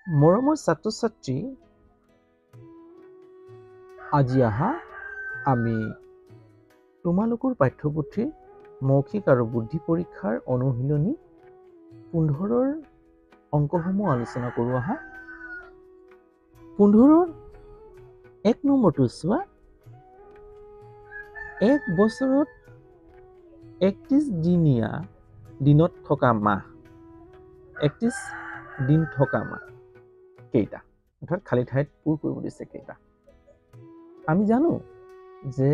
মৰমৰ ছাত্ৰ-ছাত্ৰী, আজি আমি তোমালোকৰ পাঠ্যপুথিৰ মৌখিক আৰু বুদ্ধি পৰীক্ষাৰ অনুশীলনী 15ৰ অংকসমূহ আলোচনা কৰোঁ। 15ৰ 1 নম্বৰটো চোৱা। এক বছৰত 31 দিনীয়া দিনত থকা মাহ, 31 দিন থকা মাহ কেইটা? অৰ্থাৎ খালী ঠাইত পূৰ কৰিব দিছে কেইটা। আমি জানো যে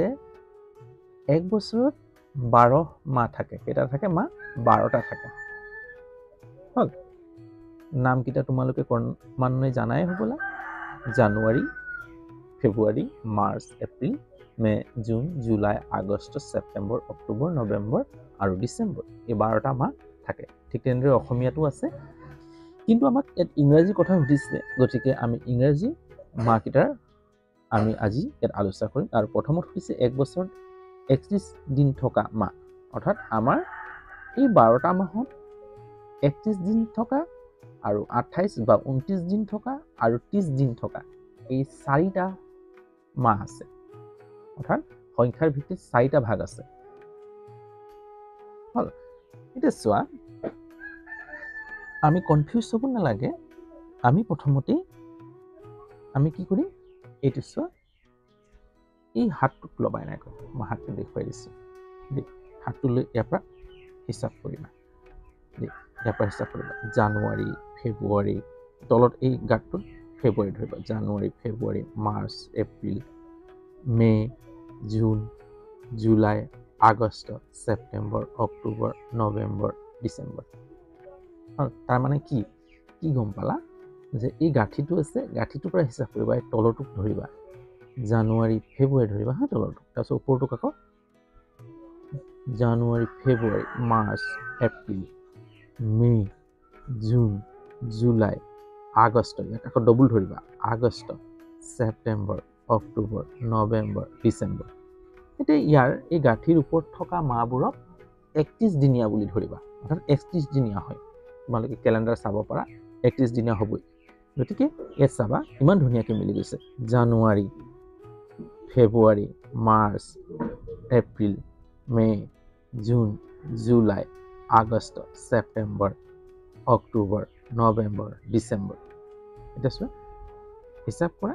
এক বছৰত 12 মাহ থাকে। কেইটা থাকে মাহ? 12টা থাকে। হল, নামকেইটা তোমালোকে ক্ৰমান্বয়ে জানাই হ'বলা। জানুৱাৰী, ফেব্ৰুৱাৰী, মাৰ্চ, এপ্ৰিল, মে, জুন, জুলাই, আগষ্ট, ছেপ্টেম্বৰ, অক্টোবৰ, নৱেম্বৰ আৰু ডিচেম্বৰ। এই 12টা মাহ থাকে। ঠিক তেনেদৰে অসমীয়াটো আছে, কিন্তু আমাক ইয়াত ইংৰাজী কথা সুধিছে, গতিকে আমি ইংৰাজী মাহকেইটাৰ আমি আজি ইয়াত আলোচনা কৰিম। আৰু প্ৰথমত সুধিছে এক বছৰত 31 দিন থকা মাহ, অৰ্থাৎ আমাৰ এই 12টা মাহত 31 দিন থকা আৰু 28 বা 29 দিন থকা আৰু 30 দিন থকা এই 4টা মাহ আছে। অৰ্থাৎ সংখ্যাৰ ভিত্তিত 4টা ভাগ আছে। হল, এতিয়া চোৱা, আমি কনফিউজ হ'ব নালাগে। আমি প্ৰথমতেই আমি কি কৰিম, এইটো চোৱা, এই হাতটোক লবাই নাই, মই হাতটো দেখুৱাই দিছোঁ। হাতটো লৈ ইয়াৰ পৰা হিচাপ কৰিবা। ইয়াৰ পৰা হিচাপ কৰিবা। জানুৱাৰী, ফেব্ৰুৱাৰী, তলত এই গাঁতটোত ফেব্ৰুৱাৰী ধৰিবা। জানুৱাৰী, ফেব্ৰুৱাৰী, মাৰ্চ, এপ্ৰিল, মে, জুন, জুলাই, আগষ্ট, ছেপ্টেম্বৰ, অক্টোবৰ, নৱেম্বৰ, ডিচেম্বৰ। তাৰমানে কি গম পালা? যে এই গাঁঠিটো আছে, গাঁঠিটোৰ পৰা হিচাপ কৰিবা। এই তলৰটোক ধৰিবা, জানুৱাৰী, ফেব্ৰুৱাৰী ধৰিবা তলৰটোক। তাৰপিছত ওপৰটোক আকৌ জানুৱাৰী, ফেব্ৰুৱাৰী, মাৰ্চ, এপ্ৰিল, মে, জুন, জুলাই, আগষ্ট, ইয়াক আকৌ ডবল ধৰিবা। আগষ্ট, ছেপ্টেম্বৰ, অক্টোবৰ, নৱেম্বৰ, ডিচেম্বৰ। এতিয়া ইয়াৰ এই গাঁঠিৰ ওপৰত থকা মাহবোৰক 31 দিনীয়া বুলি ধৰিবা। অৰ্থাৎ 31 দিনীয়া হয়। তোমালোকে কেলেণ্ডাৰ চাব পাৰা, 31 দিনীয়া হ'বই। গতিকে ইয়াত চাবা, ইমান ধুনীয়াকৈ মিলি গৈছে। জানুৱাৰী, ফেব্ৰুৱাৰী, মাৰ্চ, এপ্ৰিল, মে, জুন, জুলাই, আগষ্ট, ছেপ্টেম্বৰ, অক্টোবৰ, নৱেম্বৰ, ডিচেম্বৰ। এতিয়া চোৱা, হিচাপ কৰা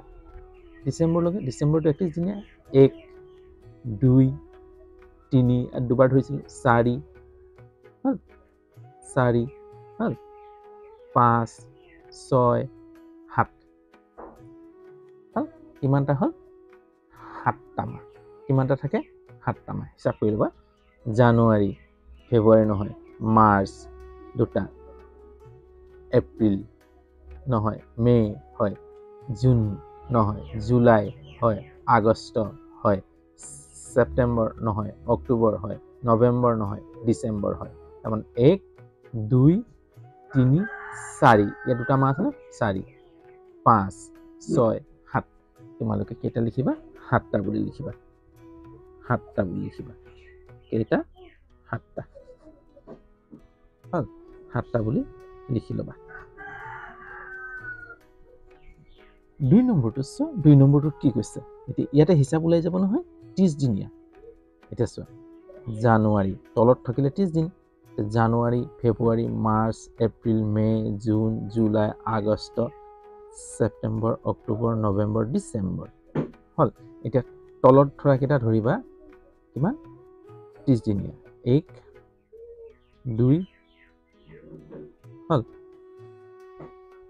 ডিচেম্বৰলৈকে। ডিচেম্বৰটো 31 দিনীয়া। 1, 2, 3, দুবাৰ ধৰিছিলোঁ, 4 হ'ল, 4 হ'ল, 5, 6, 7 হ'ল। কিমানটা হ'ল? 7টা মাহ। কিমানটা থাকে? 7টা মাহ। হিচাপ কৰি ল'বা। জানুৱাৰী, ফেব্ৰুৱাৰী নহয়, মাৰ্চ 2টা, এপ্ৰিল নহয়, মে হয়, জুন নহয়, জুলাই হয়, আগষ্ট হয়, ছেপ্টেম্বৰ নহয়, অক্টোবৰ হয়, নৱেম্বৰ নহয়, ডিচেম্বৰ হয়। তাৰমানে 1, 2, 3, 4, ইয়াত 2টা মাহ আছে ন, 4, 5, 6, 7। তোমালোকে কেইটা লিখিবা? 7টা বুলি লিখিবা। 7টা বুলি লিখিবা। কেইটা? 7টা। হ'ল, 7টা বুলি লিখি ল'বা। 2 নম্বৰটো চোৱা। 2 নম্বৰটোত কি কৈছে? এতিয়া ইয়াতে হিচাপ ওলাই যাব নহয়, 30 দিনীয়া। এতিয়া চোৱা, জানুৱাৰী তলত থাকিলে 30 দিন। জানুৱাৰী, ফেব্ৰুৱাৰী, মাৰ্চ, এপ্ৰিল, মে, জুন, জুলাই, আগষ্ট, ছেপ্টেম্বৰ, অক্টোবৰ, নৱেম্বৰ, ডিচেম্বৰ। হ'ল, এতিয়া তলত থকা কেইটা ধৰিবা। কিমান? 30 দিনীয়া। 1, 2 হ'ল।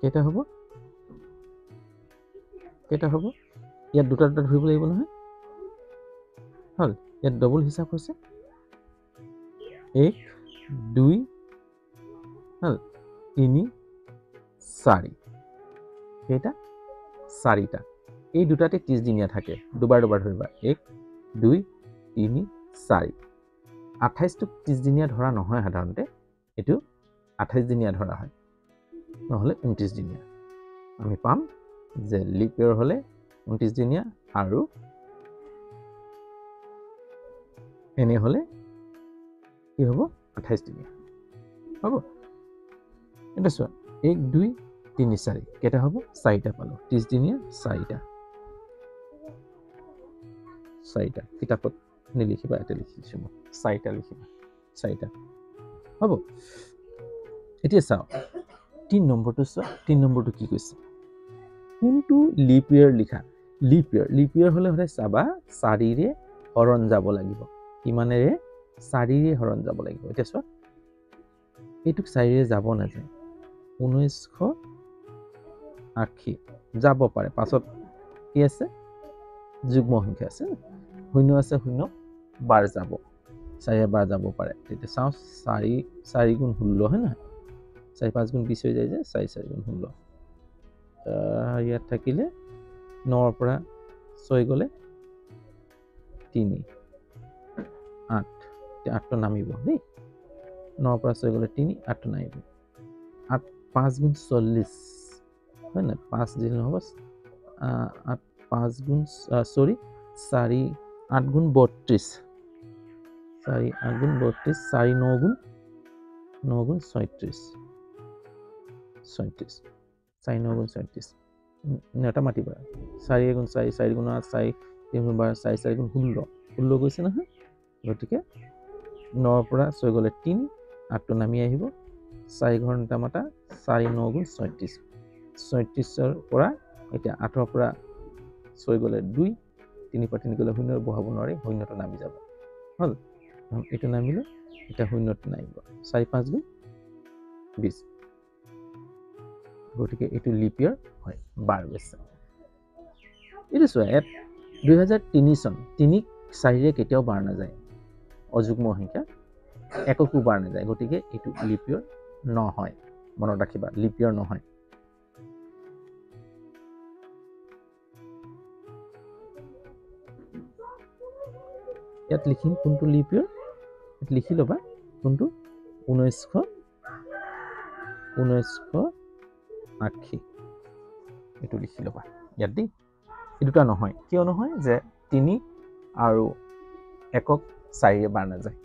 কেইটা হ'ব? কেইটা হ'ব? ইয়াত 2টা 2টা ধৰিব লাগিব নহয়। হ'ল, ইয়াত ডবল হিচাপ হৈছে। 1, 2 হ'ল, 3, 4। কেইটা? 4টা। এই 2টাতে 30 দিনীয়া থাকে। দুবাৰ দুবাৰ ধৰিবা। 1, 2, 3, 4। 28টোক 30 দিনীয়া ধৰা নহয় সাধাৰণতে। এইটো 28 দিনীয়া ধৰা হয়, নহ'লে 29 দিনীয়া। আমি পাম যে লিপ ইয়েৰ হ'লে 29 দিনীয়া আৰু এনে হ'লে কি হ'ব? 28 দিনীয়া হ'ব। এতিয়া চোৱা, 1, 2 তিনি চাৰি কেইটা হ'ব 4টা পালো 30 দিনীয়া 4টা কিতাপত নিলিখিবা এটা লিখিছো মই 4টা লিখিবা 4টা হ'ব এতিয়া চাও 3 নম্বৰটো চোৱা 3 নম্বৰটো কি কৈছে কোনটো লিপ ইয়াৰ লিখা লিপ ইয়াৰ হলে চাবা 4ৰে হৰণ যাব লাগিব কিমানেৰে 4ৰে হৰণ যাব লাগিব এতিয়া চোৱা এইটোক 4ৰে যাব নাযায় 1980 যাব পাৰে পাছত কি আছে যুগ্ম সংখ্যা আছে শূন্য আছে শূন্য বাৰ যাব 4 বাৰ যাব পাৰে তেতিয়া চাও 4 গুণ 16 হয় না 4 5 গুণ 20 হৈ যায় যে 4 গুণ 16 ইয়াত থাকিলে 9 ৰ পৰা 6 গলে 3 8 8টো নামিব দেই 9 ৰ পৰা 6 গলে 3 8টো নামিব 8 5 গুণ 40 হয় না 5 দিন হ'ব 8 5 গুণ 4 8 গুণ 32 4 8 গুণ 32 4 9 গুণ 36 4 9 গুণ 36 এটা মাতিবা 4 গুণ 4 4 গুণ 8 4 3 গুণ 12 4 4 গুণ 16 গৈছে নহয় গতিকে 9 ৰ পৰা 6 গলে 3 8টো নামি আহিব 4 ঘণ্টা মাতা 4 9 গুণ 36 36ৰ পৰা এতিয়া 8ৰ পৰা 6 গলে 2 3 পৰা 3 গলে 0 বহাব নোৱাৰি 0টো নামি যাব হল এইটো নামিলে এটা 0টো নামিব 4 5 গুণ 20 গতিকে এইটো লিপ ইয়াৰ হয় 12 বেছে এইটো চোৱা 2003 চন 3 4ৰে কেতিয়াও বাৰ নাযায় অযুগ্ম সংখ্যা এককো বাৰ নাযায় গতিকে এইটো লিপ ইয়াৰ নহয় মনত ৰাখিবা লিপ ইয়াৰ নহয় ইয়াত লিখিম কোনটো লিপ ইয়াৰ ইয়াত লিখি লবা কোনটো 1980 এইটো লিখি লবা ইয়াত দি এইটা নহয় কিয় নহয় যে 3 আৰু একক 4ৰে বাৰ নাযায়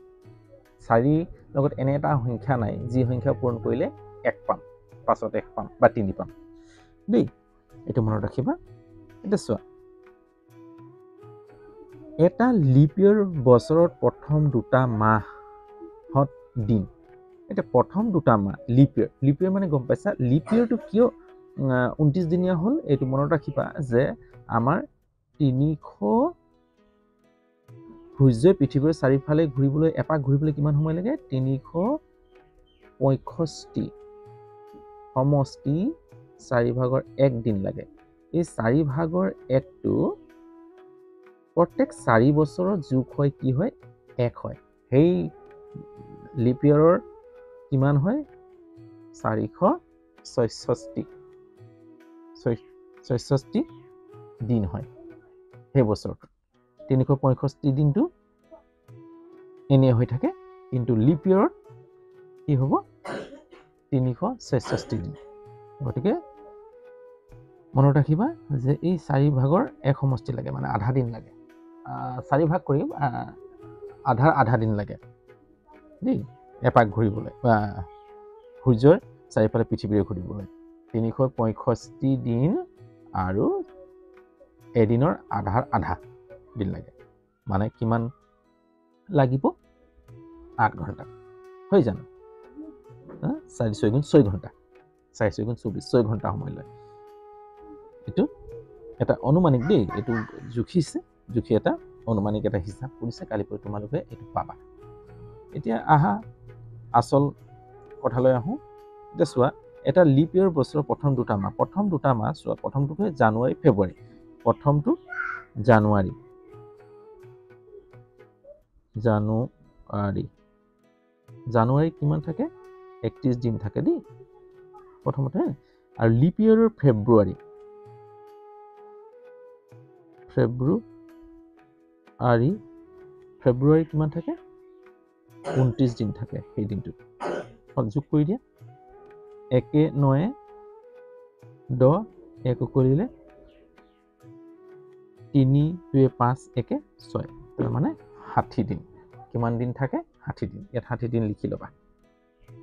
4 লগত এনে এটা সংখ্যা নাই যি সংখ্যা পূৰণ কৰিলে 1 পাম পাছত 1 পাম বা 3 পাম দেই এইটো মনত ৰাখিবা এটা চোৱা এটা লিপ ইয়াৰ বছৰত প্ৰথম দুটা মাহত দিন এটা প্ৰথম দুটা মাহ লিপ ইয়াৰ মানে গম পাইছা লিপ ইয়াৰটো কিয় 29 দিনীয়া হল এইটো মনত ৰাখিবা যে আমাৰ 300 সূৰ্যই পৃথিৱীৰ চাৰিফালে ঘূৰিবলৈ এপাক ঘূৰিবলৈ কিমান সময় লাগে 365 সমষ্টি 4 ভাগৰ 1 দিন লাগে এই 4 ভাগৰ 1টো প্ৰত্যেক 4 বছৰত যোগ হয় কি হয় 1 হয় সেই লিপ ইয়াৰৰ কিমান হয় 466 দিন হয় সেই বছৰত 365 দিনটো এনে হৈ থাকে কিন্তু লিপ ইয়াৰত কি হ'ব 366 দিন গতিকে মনত ৰাখিবা যে এই 4 ভাগৰ 1 সমষ্টি লাগে মানে আধা দিন লাগে 4 ভাগ কৰিম আধা দিন লাগে দেই এপাক ঘূৰিবলৈ সূৰ্যৰ চাৰিফালে পৃথিৱীৰে ঘূৰিবলৈ 365 দিন আৰু এদিনৰ আধা দিন লাগে মানে কিমান লাগিব 8 ঘণ্টা হৈ জানো 4 6 গুণ 6 ঘণ্টা 4 6 গুণ 24 6 ঘণ্টা সময় লয় এইটো এটা অনুমানিক দেই এইটো জুখি এটা অনুমানিক এটা হিচাপ কৰিছে কালিলৈ তোমালোকে এইটো পাবা এতিয়া আহা আসল কথালৈ আহো এতিয়া চোৱা এটা লিপ ইয়াৰ বছৰৰ প্ৰথম দুটা মাহ চোৱা প্ৰথমটো জানুৱাৰী ফেব্ৰুৱাৰী প্ৰথমটো জানুৱাৰী কিমান থাকে 31 দিন থাকে দেই প্ৰথমতে আৰু লিপ ইয়াৰৰ ফেব্ৰুৱাৰী কিমান থাকে 29 দিন থাকে সেই দিনটোত যোগ কৰি দিয়া 1 9 10 1 কৰিলে 3 2 5 1 6 তাৰ মানে 60 দিন কিমান দিন থাকে 60 দিন ইয়াত 60 দিন লিখি লবা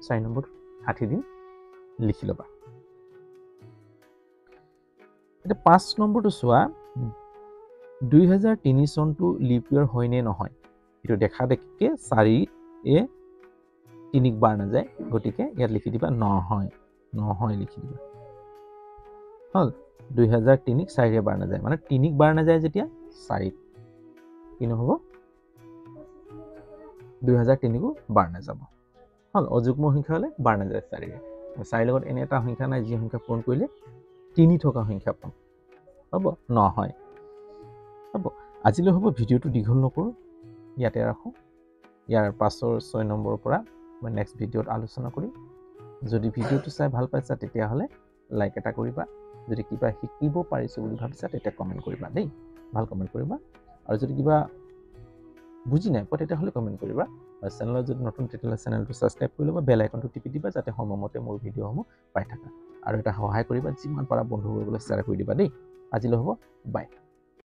4 নম্বৰ 60 দিন লিখি লবা এতিয়া 5 নম্বৰটো চোৱা 2003 চনটো লিপ ইয়াৰ হয় নে নহয় এইটো দেখা দেখিকে 4 এ 3 বাৰ নাযায় গতিকে ইয়াত লিখি দিবা নহয় লিখি দিবা হল 2003 4 বাৰ নাযায় মানে 3 বাৰ নাযায় যেতিয়া 4 কি নহব 2003 কো বাৰ নাযাব হল অযুগ্ম সংখ্যা হলে বাৰ নাযায় 4 লগত এনে এটা সংখ্যা নাই যি সংখ্যা পূৰণ কৰিলে 3 থকা সংখ্যা পাম হ'ব নহয় হ'ব আজিলৈ হ'ব ভিডিওটো দীঘল নকৰো ইয়াতে ৰাখো ইয়াৰ পাছৰ 6 নম্বৰৰ পৰা মই নেক্সট ভিডিওত আলোচনা কৰিম যদি ভিডিওটো চাই ভাল পাইছা তেতিয়া হলে লাইক এটা কৰিবা যদি কিবা শিকিব পাৰিছো বুলি ভাবিছা তেতিয়া কমেন্ট কৰিবা দেই ভাল কমেন্ট কৰিবা আৰু যদি কিবা বুজি নাই পোৱা তেতিয়া হলে কমেন্ট কৰিবা আৰু চেনেলত যদি নতুন তেতিয়াহলে চেনেলটো সাবস্ক্ৰাইব কৰি লবা বেল আইকনটো টিপি দিবা যাতে সময়মতে মোৰ ভিডিওসমূহ পাই থাকা আৰু এটা সহায় কৰিবা যিমান পাৰা বন্ধুবৰ্গলৈ শ্বেয়াৰ কৰি দিবা দেই আজিলৈ হ'ব বাই